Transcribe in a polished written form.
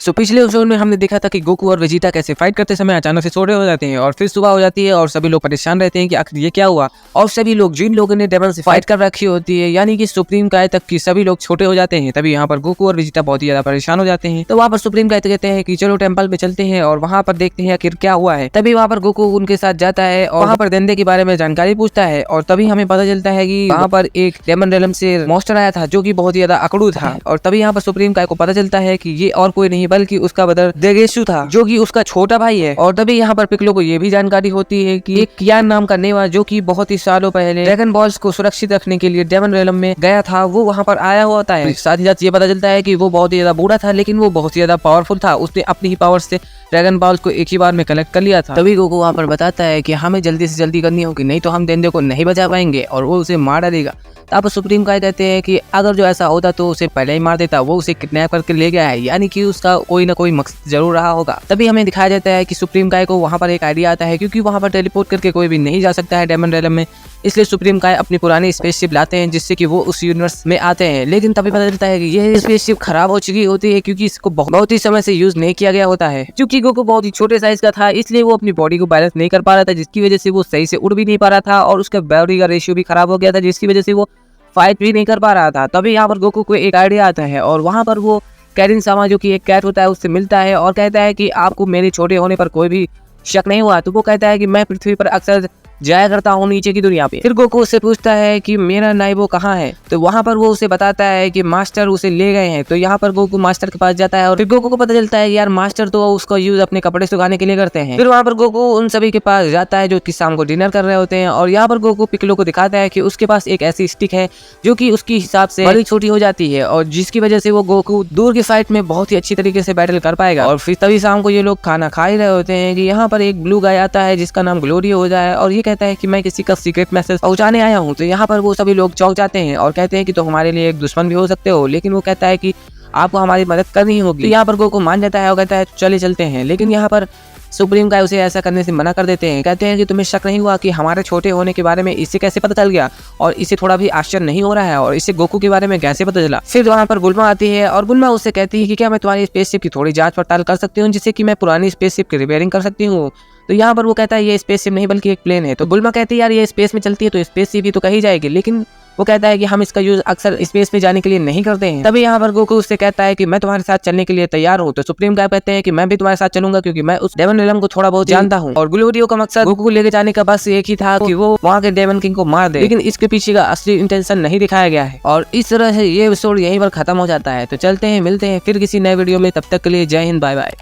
सो पिछले एपिसोड में हमने देखा था कि गोकू और वेजिटा कैसे फाइट करते समय अचानक से सोए हो जाते हैं और फिर सुबह हो जाती है और सभी लोग परेशान रहते हैं कि आखिर ये क्या हुआ। और सभी लोग जिन लोगों ने डेमन से फाइट कर रखी होती है यानी कि सुप्रीम काय तक की सभी लोग छोटे हो जाते हैं। तभी यहाँ पर गोकू और वेजिटा बहुत ही ज्यादा परेशान हो जाते हैं। तो वहाँ पर सुप्रीम काय कहते हैं कि चलो टेम्पल में चलते हैं और वहाँ पर देखते हैं आखिर क्या हुआ है। तभी वहाँ पर गोकू उनके साथ जाता है और वहाँ पर देंदे के बारे में जानकारी पूछता है और तभी हमें पता चलता है कि वहाँ पर एक डेमन रेलम से मॉन्स्टर आया था जो कि बहुत ही ज्यादा अकड़ू था। और तभी यहाँ पर सुप्रीम काय को पता चलता है कि ये और कोई नहीं बल्कि उसका ब्रदर देगेशु था जो कि उसका छोटा भाई है। और तभी यहाँ पर पिकलो को ये भी जानकारी होती है कि एक कियान नाम का नेवा जो कि बहुत ही सालों पहले ड्रैगन बॉल्स को सुरक्षित रखने के लिए डेमन रेलम में गया था वो वहाँ पर आया हुआ होता है। साथ ही साथ ये पता चलता है कि वो बहुत ही ज्यादा बूढ़ा था लेकिन वो बहुत ही ज्यादा पावरफुल था। उसने अपनी ही पावर से ड्रैगन बॉल्स को एक ही बार में कलेक्ट कर लिया था। तभी गोकू वहाँ पर बताता है कि हमें जल्दी से जल्दी करनी होगी नहीं तो हम देंदे को नहीं बचा पाएंगे और वो उसे मार डालेगा। तब सुप्रीम काय कहते हैं कि अगर जो ऐसा होता तो उसे पहले ही मार देता, वो उसे किडनैप करके ले गया है यानी कि उसका कोई ना कोई मकसद जरूर रहा होगा। तभी हमें दिखाया जाता है कि सुप्रीम काय को वहाँ पर एक आइडिया आता है क्योंकि वहाँ पर टेलीपोर्ट करके कोई भी नहीं जा सकता है डेमन रेलम में, इसलिए सुप्रीम काय अपनी पुरानी स्पेसशिप लाते हैं जिससे कि वो उस यूनिवर्स में आते हैं। लेकिन तभी पता चलता है कि यह स्पेसशिप खराब हो चुकी होती है क्योंकि इसको बहुत ही समय से यूज नहीं किया गया होता है। क्योंकि गोकू बहुत ही छोटे साइज का था इसलिए वो अपनी बॉडी को बैलेंस नहीं कर पा रहा था जिसकी वजह से वो सही से उड़ भी नहीं पा रहा था और उसका बॉडी का रेशियो भी खराब हो गया था जिसकी वजह से वो फाइट भी नहीं कर पा रहा था। तभी यहाँ पर गोकू को एक आइडिया आता है और वहाँ पर वो कैरिन सामा जो कि एक कैट होता है उससे मिलता है और कहता है कि आपको मेरे छोटे होने पर कोई भी शक नहीं हुआ। तो वो कहता है कि मैं पृथ्वी पर अक्सर जाया करता हूँ नीचे की दुनिया पे। फिर गोकू उससे पूछता है कि मेरा नाइबो कहाँ है। तो वहाँ पर वो उसे बताता है कि मास्टर उसे ले गए हैं। तो यहाँ पर गोकू मास्टर के पास जाता है और फिर गोकू को पता चलता है यार मास्टर तो उसका यूज अपने कपड़े सुखाने के लिए करते हैं। फिर वहाँ पर गोकू उन सभी के पास जाता है जो कि शाम को डिनर कर रहे होते हैं और यहाँ पर गोकू पिकलो को दिखाता है कि उसके पास एक ऐसी स्टिक है जो कि उसकी हिसाब से बड़ी छोटी हो जाती है और जिसकी वजह से वो गोकू दूर की फाइट में बहुत ही अच्छी तरीके से बैटल कर पाएगा। और फिर तभी शाम को ये लोग खाना खा ही रहे होते हैं कि यहाँ पर एक ब्लू गाय आता है जिसका नाम ग्लोरी हो जाए और ये कहता है कि मैं किसी सीक्रेट मैसेज पहुंचाने आया हूं। तो यहाँ पर वो सभी लोग चौंक जाते हैं और कहते हैं कि तो हमारे लिए एक दुश्मन भी हो सकते हो, लेकिन वो कहता है कि आपको हमारी मदद करनी होगी। तो यहाँ पर गोकू मान जाता है और कहता है चले चलते हैं। लेकिन यहाँ पर सुप्रीम काय उसे ऐसा करने से मना कर देते हैं। कहते हैं कि तुम्हें शक नहीं हुआ कि हमारे छोटे होने के बारे में इसे कैसे पता चल गया और इसे थोड़ा भी आश्चर्य नहीं हो रहा है और इसे गोकू के बारे में कैसे पता चला। फिर वहाँ पर गुल्मा आती है और गुल्मा उससे कहती है कि क्या मैं तुम्हारी स्पेसशिप की थोड़ी जांच पड़ताल कर सकती हूँ जिससे कि मैं पुरानी स्पेसशिप की रिपेयरिंग कर सकती हूँ। तो यहाँ पर वो कहता है ये स्पेसशिप नहीं बल्कि एक प्लेन है। तो गुल्मा कहती है यार ये स्पेस में चलती है तो स्पेसशिप ही तो कही जाएगी, लेकिन वो कहता है कि हम इसका यूज अक्सर स्पेस में जाने के लिए नहीं करते हैं। तभी यहाँ पर गोकू उससे कहता है कि मैं तुम्हारे साथ चलने के लिए तैयार हूँ। तो सुप्रीम काय कहते हैं कि मैं भी तुम्हारे साथ चलूंगा क्योंकि मैं उस डेमन रेलम को थोड़ा बहुत जानता हूँ। और ग्लोरियो का मकसद गोकू को लेके जाने का बस एक ही था कि वो वहाँ के डेमन किंग को मार दे, लेकिन इसके पीछे का असली इंटेंशन नहीं दिखाया गया है। और इस तरह से ये एपिसोड यहीं पर खत्म हो जाता है। तो चलते हैं, मिलते हैं फिर किसी नए वीडियो में, तब तक के लिए जय हिंद, बाय बाय।